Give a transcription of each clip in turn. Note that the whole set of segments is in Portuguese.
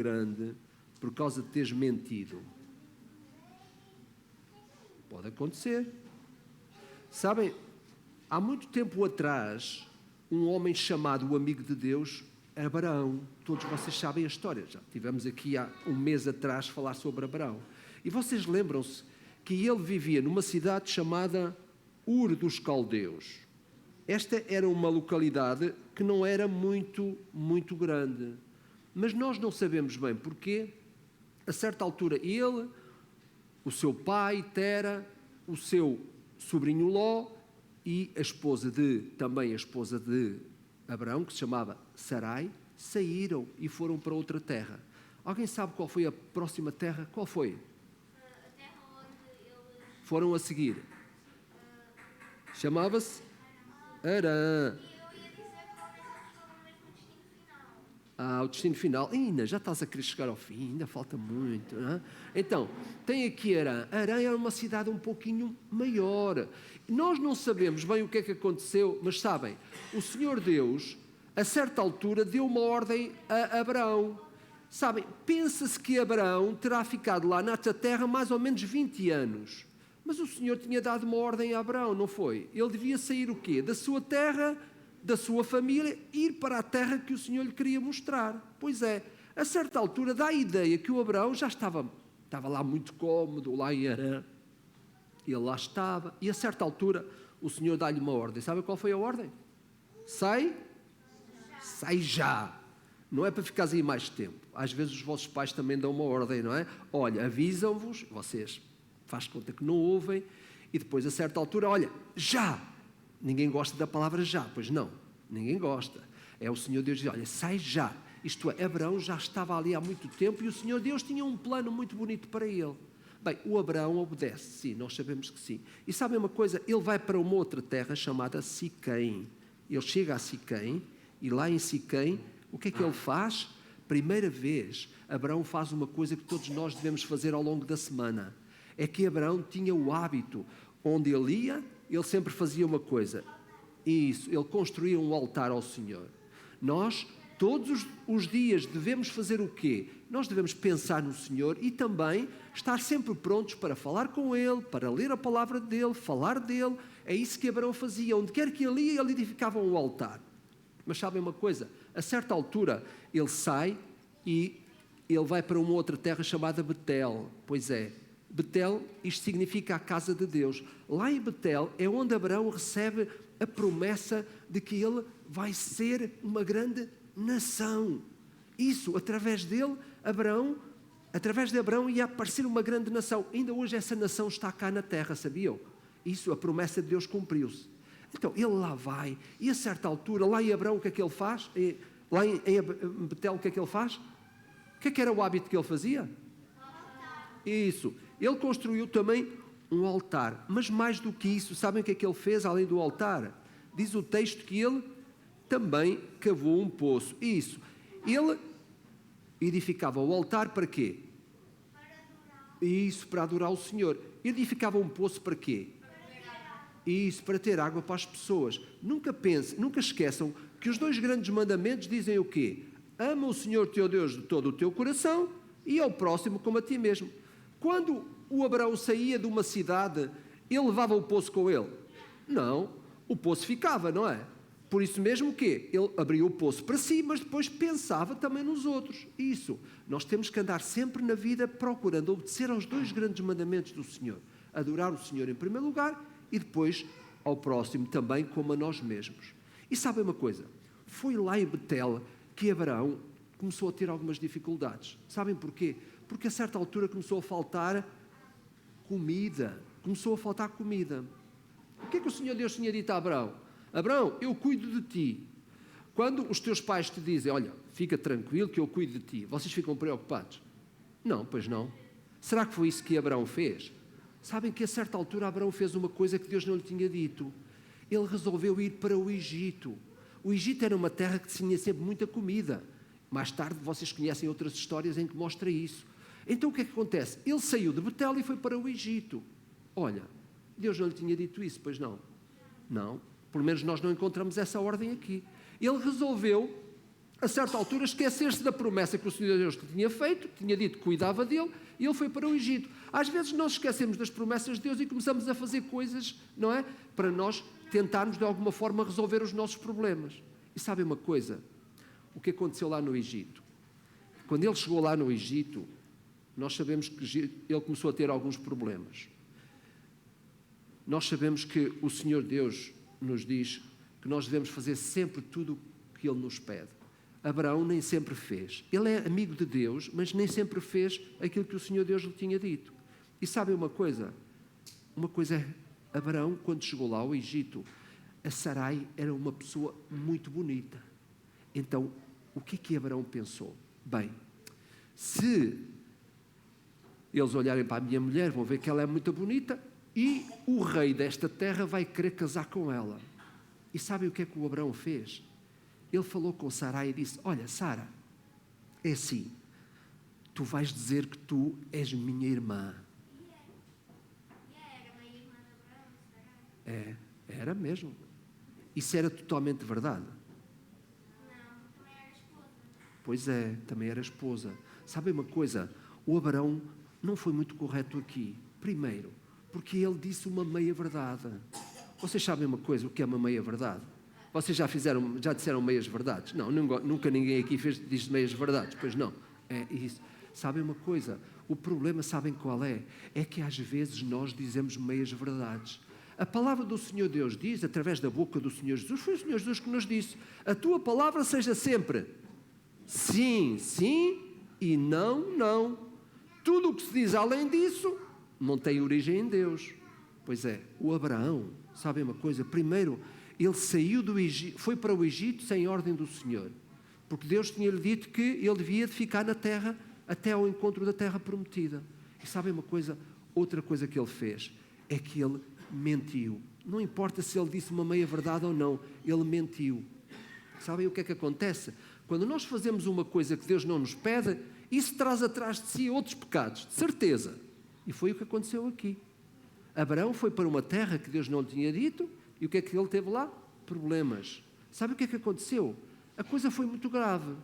grande por causa de teres mentido. Pode acontecer. Sabem, há muito tempo atrás, um homem chamado o amigo de Deus, Abraão. Todos vocês sabem a história. Já tivemos aqui há um mês atrás falar sobre Abraão. E vocês lembram-se que ele vivia numa cidade chamada Ur dos Caldeus. Esta era uma localidade que não era muito grande. Mas nós não sabemos bem porquê. A certa altura, ele, o seu pai, Tera, o seu sobrinho Ló e também a esposa de Abraão, que se chamava Sarai, saíram e foram para outra terra. Alguém sabe qual foi a próxima terra? Qual foi? A terra onde eles... Foram a seguir. Chamava-se Harã. E eu ia dizer que talvez eles foram mesmo o destino final. O destino final. Ainda, já estás a querer chegar ao fim, ainda falta muito, não é? Então, tem aqui Harã. Harã era uma cidade um pouquinho maior. Nós não sabemos bem o que é que aconteceu, mas sabem, o Senhor Deus, a certa altura, deu uma ordem a Abraão. Sabem, pensa-se que Abraão terá ficado lá nesta terra mais ou menos 20 anos. Mas o Senhor tinha dado uma ordem a Abraão, não foi? Ele devia sair o quê? Da sua terra, da sua família, ir para a terra que o Senhor lhe queria mostrar. Pois é, a certa altura dá a ideia que o Abraão já estava lá muito cómodo, lá em Harã. Ele lá estava, e a certa altura o Senhor dá-lhe uma ordem. Sabe qual foi a ordem? Sai já. Não é para ficares aí mais tempo. Às vezes os vossos pais também dão uma ordem, não é? Olha, avisam-vos, vocês faz conta que não ouvem, e depois a certa altura, olha, já. Ninguém gosta da palavra já, pois não, ninguém gosta. É o Senhor Deus diz, olha, sai já. Isto é, Abraão já estava ali há muito tempo e o Senhor Deus tinha um plano muito bonito para ele. Bem, o Abraão obedece, sim, nós sabemos que sim. E sabem uma coisa? Ele vai para uma outra terra chamada Siquém. Ele chega a Siquém e lá em Siquém, o que é que ele faz? Primeira vez, Abraão faz uma coisa que todos nós devemos fazer ao longo da semana. É que Abraão tinha o hábito, onde ele ia, ele sempre fazia uma coisa. Isso, ele construía um altar ao Senhor. Nós, todos os dias, devemos fazer o quê? Nós devemos pensar no Senhor e também estar sempre prontos para falar com Ele, para ler a palavra dEle, falar dEle. É isso que Abraão fazia. Onde quer que ele ia, ele edificava um altar. Mas sabem uma coisa? A certa altura, ele sai e ele vai para uma outra terra chamada Betel. Pois é. Betel, isto significa a casa de Deus. Lá em Betel é onde Abraão recebe a promessa de que ele vai ser uma grande nação. Isso, através de Abraão ia aparecer uma grande nação. Ainda hoje essa nação está cá na terra, sabiam? Isso, a promessa de Deus cumpriu-se. Então, ele lá vai, e a certa altura, lá em Abraão, o que é que ele faz? Lá em Betel, o que é que ele faz? O que é que era o hábito que ele fazia? Isso. Ele construiu também um altar. Mas mais do que isso, sabem o que é que ele fez além do altar? Diz o texto que ele também cavou um poço. Isso. Ele edificava o altar para quê? Isso, para adorar o Senhor. Edificava um poço para quê? Isso, para ter água para as pessoas. Nunca esqueçam que os 2 grandes mandamentos dizem o quê? Ama o Senhor teu Deus de todo o teu coração e ao próximo como a ti mesmo. Quando o Abraão saía de uma cidade, ele levava o poço com ele? Não, o poço ficava, não é? Por isso mesmo que ele abria o poço para si, mas depois pensava também nos outros. Isso, nós temos que andar sempre na vida procurando obedecer aos 2 grandes mandamentos do Senhor. Adorar o Senhor em primeiro lugar e depois ao próximo também como a nós mesmos. E sabem uma coisa? Foi lá em Betel que Abraão começou a ter algumas dificuldades. Sabem porquê? Porque a certa altura começou a faltar comida. O que é que o Senhor Deus tinha dito a Abraão? Abraão, eu cuido de ti. Quando os teus pais te dizem, olha, fica tranquilo que eu cuido de ti, vocês ficam preocupados? Não, pois não. Será que foi isso que Abraão fez? Sabem que a certa altura Abraão fez uma coisa que Deus não lhe tinha dito. Ele resolveu ir para o Egito. O Egito era uma terra que tinha sempre muita comida. Mais tarde vocês conhecem outras histórias em que mostra isso. Então o que é que acontece? Ele saiu de Betel e foi para o Egito. Olha, Deus não lhe tinha dito isso, pois não? Não, pelo menos nós não encontramos essa ordem aqui. Ele resolveu a certa altura, esquecer-se da promessa que o Senhor Deus lhe tinha feito, tinha dito que cuidava dele, e ele foi para o Egito. Às vezes nós esquecemos das promessas de Deus e começamos a fazer coisas, não é? Para nós tentarmos, de alguma forma, resolver os nossos problemas. E sabem uma coisa? O que aconteceu lá no Egito? Quando ele chegou lá no Egito, nós sabemos que ele começou a ter alguns problemas. Nós sabemos que o Senhor Deus nos diz que nós devemos fazer sempre tudo o que Ele nos pede. Abraão nem sempre fez. Ele é amigo de Deus, mas nem sempre fez aquilo que o Senhor Deus lhe tinha dito. E sabem uma coisa? Uma coisa é, Abraão, quando chegou lá ao Egito, a Sarai era uma pessoa muito bonita. Então, o que Abraão pensou? Bem, se eles olharem para a minha mulher, vão ver que ela é muito bonita e o rei desta terra vai querer casar com ela. E sabem o que o Abraão fez? Ele falou com Sarai e disse: olha, Sara, é assim, tu vais dizer que tu és minha irmã. Era uma irmã de Abraão, será? Era mesmo. Isso era totalmente verdade. Não, também era esposa. Pois é, também era esposa. Sabem uma coisa? O Abraão não foi muito correto aqui. Primeiro, porque ele disse uma meia-verdade. Vocês sabem uma coisa, o que é uma meia-verdade? Vocês já disseram meias-verdades? Não, nunca ninguém aqui diz meias-verdades, pois não. É isso. Sabem uma coisa? O problema, sabem qual é? É que às vezes nós dizemos meias-verdades. A palavra do Senhor Deus diz, através da boca do Senhor Jesus, foi o Senhor Jesus que nos disse: a tua palavra seja sempre sim, sim e não, não. Tudo o que se diz além disso não tem origem em Deus. Pois é, o Abraão, sabem uma coisa? Primeiro, ele saiu do Egito, foi para o Egito sem ordem do Senhor, porque Deus tinha-lhe dito que ele devia ficar na terra até ao encontro da terra prometida. E sabem uma coisa? Outra coisa que ele fez é que ele mentiu. Não importa se ele disse uma meia-verdade ou não, ele mentiu. Sabem o que é que acontece? Quando nós fazemos uma coisa que Deus não nos pede, isso traz atrás de si outros pecados, de certeza. E foi o que aconteceu aqui. Abraão foi para uma terra que Deus não lhe tinha dito, e o que é que ele teve lá? Problemas. Sabe o que é que aconteceu? A coisa foi muito grave,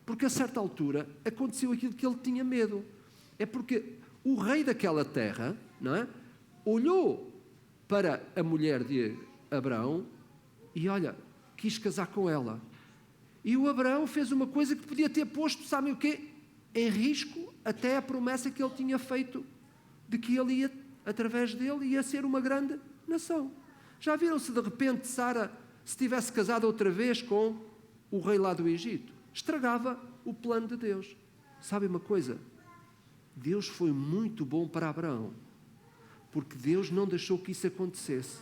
porque a certa altura aconteceu aquilo que ele tinha medo. É porque o rei daquela terra, não é? Olhou para a mulher de Abraão e, olha, quis casar com ela. E o Abraão fez uma coisa que podia ter posto, sabem o quê? Em risco até a promessa que ele tinha feito de que ele ia, através dele, ia ser uma grande nação. Já viram se de repente Sara se tivesse casado outra vez com o rei lá do Egito? Estragava o plano de Deus. Sabem uma coisa? Deus foi muito bom para Abraão, porque Deus não deixou que isso acontecesse.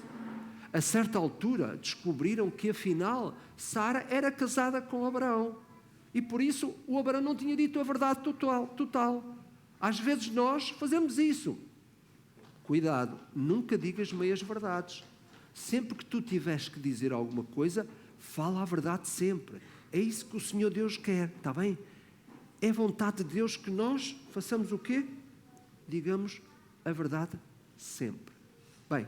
A certa altura descobriram que afinal Sara era casada com Abraão. E por isso o Abraão não tinha dito a verdade total. Às vezes nós fazemos isso. Cuidado, nunca digas meias verdades. Sempre que tu tiveres que dizer alguma coisa, fala a verdade sempre. É isso que o Senhor Deus quer, está bem? É vontade de Deus que nós façamos o quê? Digamos a verdade sempre. Bem,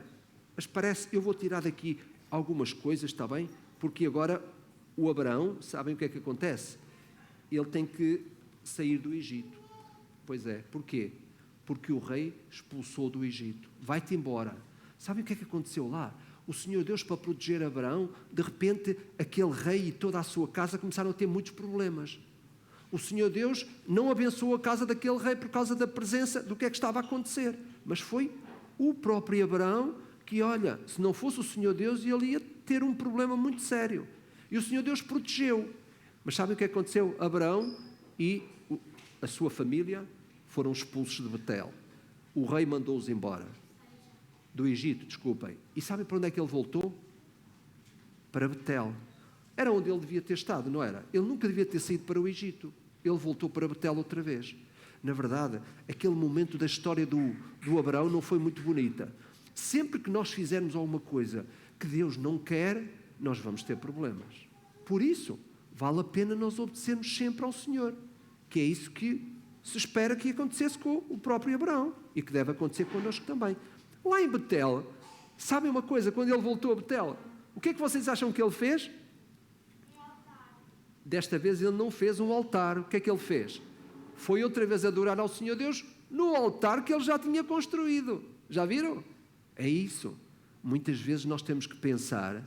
mas parece, eu vou tirar daqui algumas coisas, está bem? Porque agora o Abraão, sabem o que é que acontece? Ele tem que sair do Egito. Pois é, porquê? Porque o rei expulsou do Egito. Vai-te embora. Sabem o que é que aconteceu lá? O Senhor Deus, para proteger Abraão, de repente, aquele rei e toda a sua casa começaram a ter muitos problemas. O Senhor Deus não abençoou a casa daquele rei por causa da presença do que é que estava a acontecer. Mas foi o próprio Abraão que, olha, se não fosse o Senhor Deus, ele ia ter um problema muito sério. E o Senhor Deus protegeu. Mas sabem o que aconteceu? Abraão e a sua família foram expulsos de Betel. O rei mandou-os embora. Do Egito, desculpem. E sabem para onde é que ele voltou? Para Betel. Era onde ele devia ter estado, não era? Ele nunca devia ter saído para o Egito. Ele voltou para Betel outra vez. Na verdade, aquele momento da história do Abraão não foi muito bonita. Sempre que nós fizermos alguma coisa que Deus não quer, nós vamos ter problemas. Por isso, vale a pena nós obedecermos sempre ao Senhor, que é isso que se espera que acontecesse com o próprio Abraão e que deve acontecer connosco também. Lá em Betel, sabem uma coisa? Quando ele voltou a Betel, o que é que vocês acham que ele fez? Desta vez ele não fez um altar. O que é que ele fez? Foi outra vez adorar ao Senhor Deus no altar que ele já tinha construído. Já viram? É isso. Muitas vezes nós temos que pensar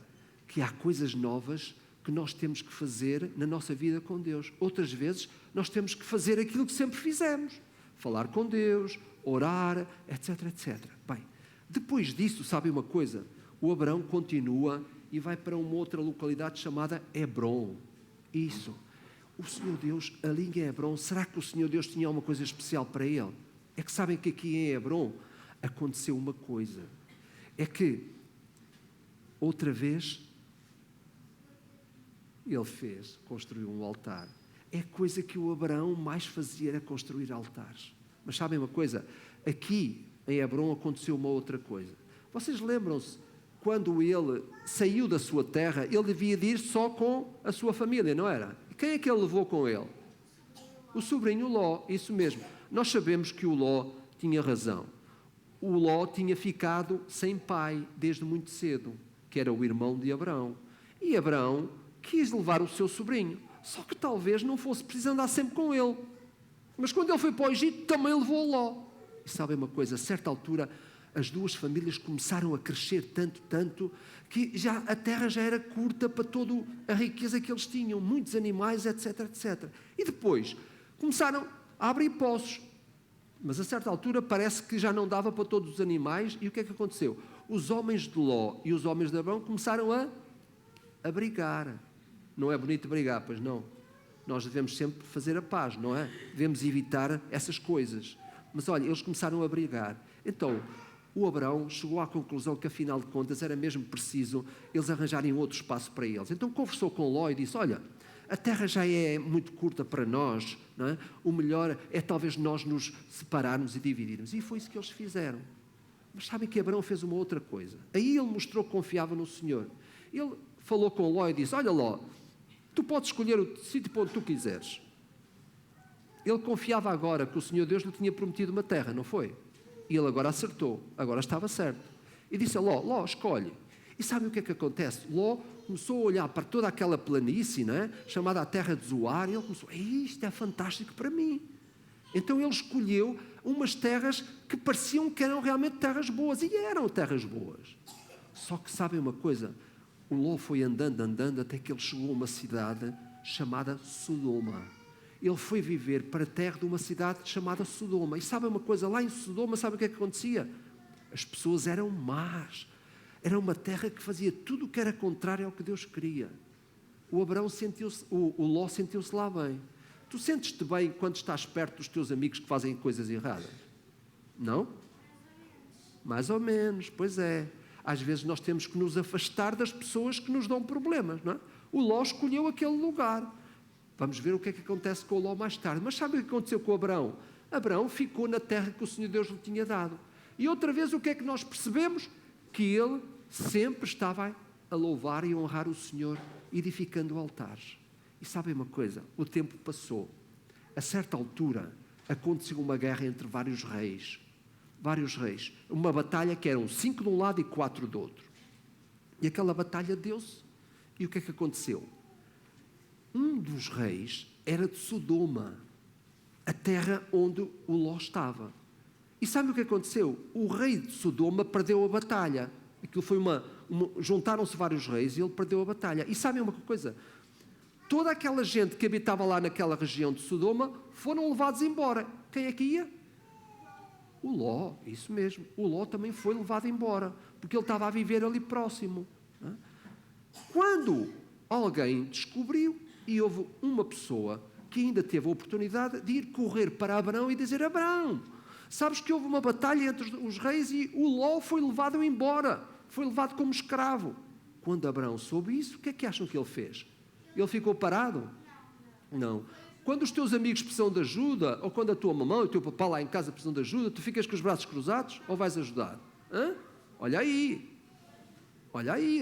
que há coisas novas que nós temos que fazer na nossa vida com Deus. Outras vezes nós temos que fazer aquilo que sempre fizemos. Falar com Deus, orar, etc, etc. Bem, depois disso, sabe uma coisa? O Abraão continua e vai para uma outra localidade chamada Hebrom. Isso. O Senhor Deus, ali em Hebrom, será que o Senhor Deus tinha alguma coisa especial para ele? É que sabem que aqui em Hebrom aconteceu uma coisa. É que, outra vez, ele construiu um altar. É coisa que o Abraão mais fazia, era construir altares. Mas sabem uma coisa? Aqui, em Hebrom, aconteceu uma outra coisa. Vocês lembram-se, quando ele saiu da sua terra, ele devia de ir só com a sua família, não era? E quem é que ele levou com ele? O sobrinho Ló, isso mesmo. Nós sabemos que o Ló tinha razão. O Ló tinha ficado sem pai desde muito cedo, que era o irmão de Abraão. E Abraão quis levar o seu sobrinho, só que talvez não fosse preciso andar sempre com ele. Mas quando ele foi para o Egito, também levou Ló. E sabem uma coisa, a certa altura, as duas famílias começaram a crescer tanto, que a terra já era curta para toda a riqueza que eles tinham, muitos animais, etc, etc. E depois começaram a abrir poços. Mas a certa altura parece que já não dava para todos os animais. E o que é que aconteceu? Os homens de Ló e os homens de Abraão começaram a brigar. Não é bonito brigar, pois não. Nós devemos sempre fazer a paz, não é? Devemos evitar essas coisas. Mas olha, eles começaram a brigar. Então, o Abraão chegou à conclusão que, afinal de contas, era mesmo preciso eles arranjarem outro espaço para eles. Então conversou com Ló e disse, olha, a terra já é muito curta para nós, não é? O melhor é talvez nós nos separarmos e dividirmos. E foi isso que eles fizeram. Mas sabem que Abraão fez uma outra coisa. Aí ele mostrou que confiava no Senhor. Ele falou com Ló e disse, olha Ló, tu podes escolher o sítio para onde tu quiseres. Ele confiava agora que o Senhor Deus lhe tinha prometido uma terra, não foi? E ele agora acertou, agora estava certo. E disse a Ló, escolhe. E sabem o que é que acontece? Ló começou a olhar para toda aquela planície, não é? Chamada a terra de Zoar, e ele começou, isto é fantástico para mim. Então ele escolheu umas terras que pareciam que eram realmente terras boas, e eram terras boas. Só que sabem uma coisa? O Ló foi andando, até que ele chegou a uma cidade chamada Sodoma. Ele foi viver para a terra de uma cidade chamada Sodoma. E sabem uma coisa? Lá em Sodoma, sabem o que é que acontecia? As pessoas eram más. Era uma terra que fazia tudo o que era contrário ao que Deus queria. O Ló sentiu-se lá bem. Tu sentes-te bem quando estás perto dos teus amigos que fazem coisas erradas? Não? Mais ou menos, pois é. Às vezes nós temos que nos afastar das pessoas que nos dão problemas, não é? O Ló escolheu aquele lugar. Vamos ver o que é que acontece com o Ló mais tarde. Mas sabe o que aconteceu com Abraão? Abraão ficou na terra que o Senhor Deus lhe tinha dado. E outra vez o que é que nós percebemos? Que ele sempre estava a louvar e honrar o Senhor, edificando altares. E sabem uma coisa? O tempo passou. A certa altura aconteceu uma guerra entre vários reis. Uma batalha que eram 5 de um lado e 4 do outro. E aquela batalha deu-se. E o que é que aconteceu? Um dos reis era de Sodoma, a terra onde o Ló estava. E sabe o que aconteceu? O rei de Sodoma perdeu a batalha. Aquilo foi juntaram-se vários reis e ele perdeu a batalha. E sabem uma coisa? Toda aquela gente que habitava lá naquela região de Sodoma foram levados embora. Quem é que ia? O Ló, isso mesmo. O Ló também foi levado embora, porque ele estava a viver ali próximo. Quando alguém descobriu, e houve uma pessoa que ainda teve a oportunidade de ir correr para Abraão e dizer, Abraão, sabes que houve uma batalha entre os reis e o Ló foi levado embora, foi levado como escravo. Quando Abraão soube isso, o que é que acham que ele fez? Ele ficou parado? Não. Quando os teus amigos precisam de ajuda, ou quando a tua mamãe ou o teu papá lá em casa precisam de ajuda, tu ficas com os braços cruzados ou vais ajudar? Olha aí,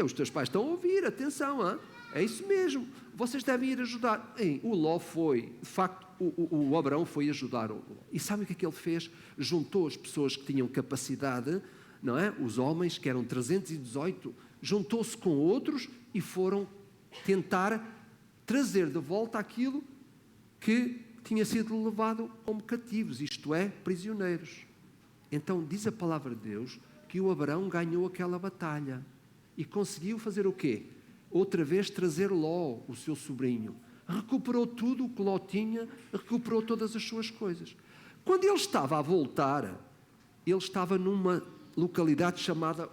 os teus pais estão a ouvir, atenção, é isso mesmo, vocês devem ir ajudar. O Ló foi, de facto, o Abraão foi ajudar o Ló. E sabe o que é que ele fez? Juntou as pessoas que tinham capacidade, não é? Os homens, que eram 318, juntou-se com outros e foram tentar trazer de volta aquilo que tinha sido levado como cativos, isto é, prisioneiros. Então diz a palavra de Deus que o Abraão ganhou aquela batalha e conseguiu fazer o quê? Outra vez trazer Ló, o seu sobrinho. Recuperou tudo o que Ló tinha, recuperou todas as suas coisas. Quando ele estava a voltar, ele estava numa localidade chamada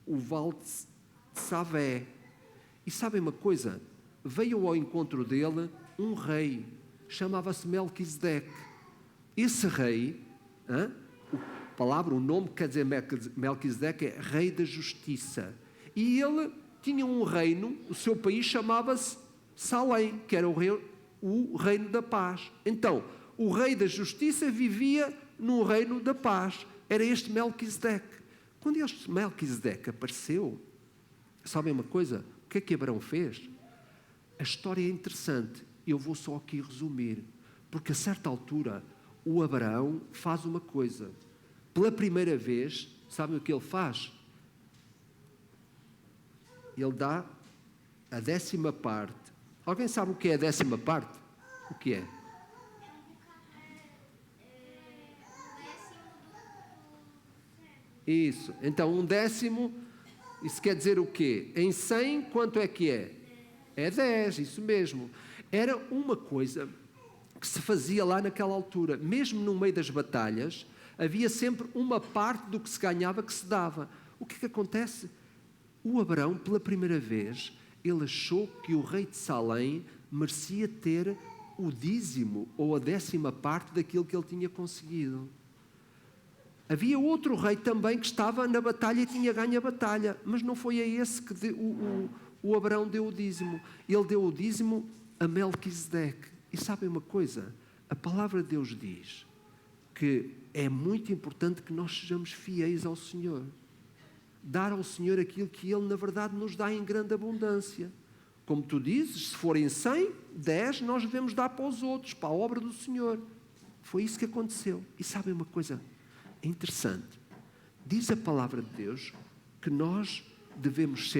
o Vale de Savé. E sabem uma coisa? Veio ao encontro dele um rei, chamava-se Melquisedeque. Esse rei, o nome quer dizer Melquisedeque, é rei da justiça. E ele tinha um reino, o seu país chamava-se Salém, que era o reino da paz. Então, o rei da justiça vivia no reino da paz. Era este Melquisedeque. Quando este Melquisedeque apareceu, sabem uma coisa? O que é que Abraão fez? A história é interessante. Eu vou só aqui resumir. Porque a certa altura, o Abraão faz uma coisa. Pela primeira vez, sabem o que ele faz? Ele dá a 10ª parte. Alguém sabe o que é a 10ª parte? O que é? Isso. Então, 1/10, isso quer dizer o quê? Em 100, quanto é que é? É 10, isso mesmo. Era uma coisa que se fazia lá naquela altura. Mesmo no meio das batalhas, havia sempre uma parte do que se ganhava que se dava. O que é que acontece? O Abraão, pela primeira vez, ele achou que o rei de Salém merecia ter o dízimo ou a 10ª parte daquilo que ele tinha conseguido. Havia outro rei também que estava na batalha e tinha ganho a batalha, mas não foi a esse que o Abraão deu o dízimo. Ele deu o dízimo a Melquisedeque. E sabem uma coisa? A palavra de Deus diz que é muito importante que nós sejamos fiéis ao Senhor. Dar ao Senhor aquilo que Ele, na verdade, nos dá em grande abundância. Como tu dizes, se forem 100, 10 nós devemos dar para os outros, para a obra do Senhor. Foi isso que aconteceu. E sabem uma coisa interessante? Diz a palavra de Deus que nós devemos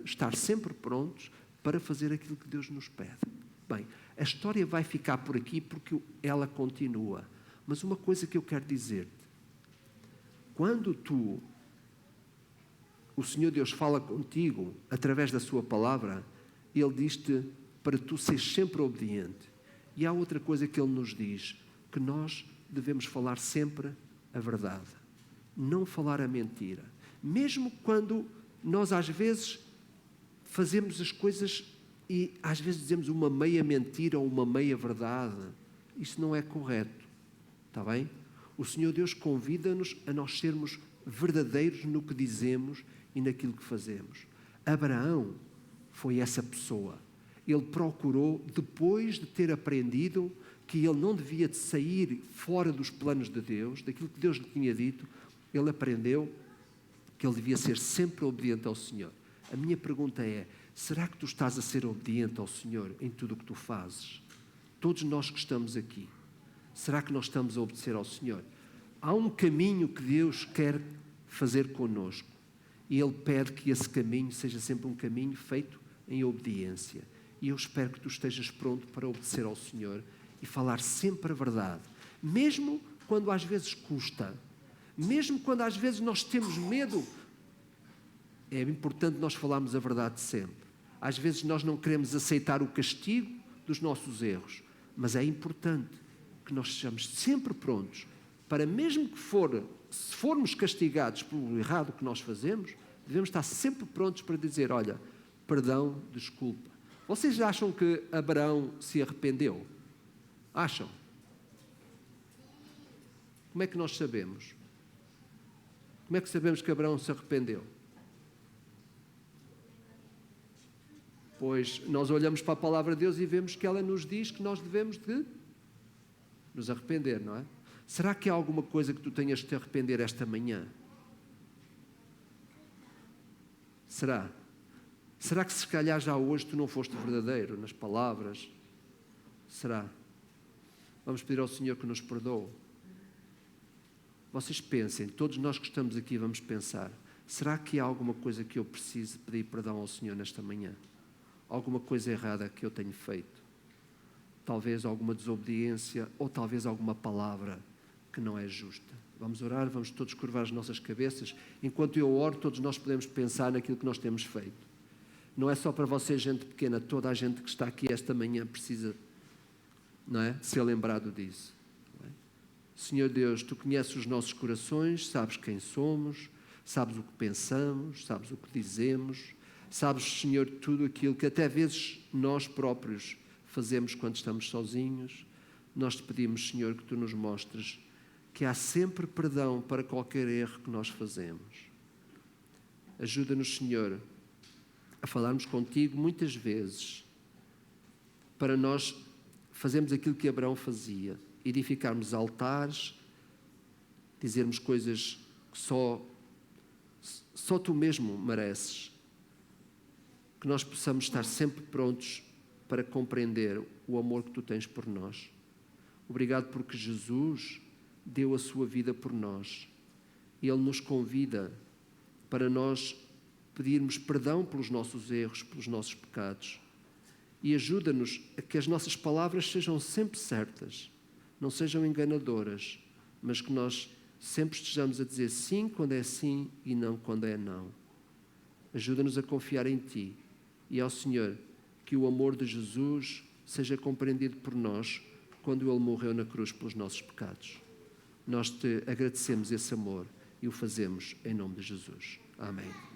estar sempre prontos para fazer aquilo que Deus nos pede. Bem, a história vai ficar por aqui porque ela continua. Mas uma coisa que eu quero dizer-te. Quando o Senhor Deus fala contigo através da sua palavra, Ele diz-te para tu seres sempre obediente. E há outra coisa que Ele nos diz, que nós devemos falar sempre a verdade. Não falar a mentira. Mesmo quando nós às vezes fazemos as coisas e às vezes dizemos uma meia mentira ou uma meia verdade. Isso não é correto. Está bem? O Senhor Deus convida-nos a nós sermos verdadeiros no que dizemos e naquilo que fazemos. Abraão foi essa pessoa. Ele procurou, depois de ter aprendido que ele não devia de sair fora dos planos de Deus, daquilo que Deus lhe tinha dito, ele aprendeu que ele devia ser sempre obediente ao Senhor. A minha pergunta é, será que tu estás a ser obediente ao Senhor em tudo o que tu fazes? Todos nós que estamos aqui, será que nós estamos a obedecer ao Senhor? Há um caminho que Deus quer fazer connosco e Ele pede que esse caminho seja sempre um caminho feito em obediência. E eu espero que tu estejas pronto para obedecer ao Senhor e falar sempre a verdade, mesmo quando às vezes custa, mesmo quando às vezes nós temos medo. É importante nós falarmos a verdade sempre. Às vezes nós não queremos aceitar o castigo dos nossos erros, mas é importante que nós sejamos sempre prontos para, mesmo que se formos castigados pelo errado que nós fazemos, devemos estar sempre prontos para dizer, olha, perdão, desculpa. Vocês acham que Abraão se arrependeu? Acham? Como é que nós sabemos? Como é que sabemos que Abraão se arrependeu? Pois nós olhamos para a palavra de Deus e vemos que ela nos diz que nós devemos de nos arrepender, não é? Será que há alguma coisa que tu tenhas de te arrepender esta manhã? Será? Será que se calhar já hoje tu não foste verdadeiro nas palavras? Será? Vamos pedir ao Senhor que nos perdoe. Vocês pensem, todos nós que estamos aqui vamos pensar, será que há alguma coisa que eu preciso pedir perdão ao Senhor nesta manhã? alguma coisa errada que eu tenho feito. Talvez alguma desobediência ou talvez alguma palavra que não é justa. Vamos orar, vamos todos curvar as nossas cabeças. Enquanto eu oro, todos nós podemos pensar naquilo que nós temos feito. Não é só para você, gente pequena, toda a gente que está aqui esta manhã precisa, não é, ser lembrado disso. Não é? Senhor Deus, Tu conheces os nossos corações, sabes quem somos, sabes o que pensamos, sabes o que dizemos, sabes, Senhor, tudo aquilo que até vezes nós próprios fazemos quando estamos sozinhos. Nós Te pedimos, Senhor, que Tu nos mostres que há sempre perdão para qualquer erro que nós fazemos. Ajuda-nos, Senhor, a falarmos Contigo muitas vezes para nós fazermos aquilo que Abraão fazia, edificarmos altares, dizermos coisas que só Tu mesmo mereces, que nós possamos estar sempre prontos para compreender o amor que Tu tens por nós. Obrigado porque Jesus deu a Sua vida por nós. Ele nos convida para nós pedirmos perdão pelos nossos erros, pelos nossos pecados. E ajuda-nos a que as nossas palavras sejam sempre certas, não sejam enganadoras, mas que nós sempre estejamos a dizer sim quando é sim e não quando é não. Ajuda-nos a confiar em Ti e ao Senhor, que o amor de Jesus seja compreendido por nós quando Ele morreu na cruz pelos nossos pecados. Nós Te agradecemos esse amor e o fazemos em nome de Jesus. Amém.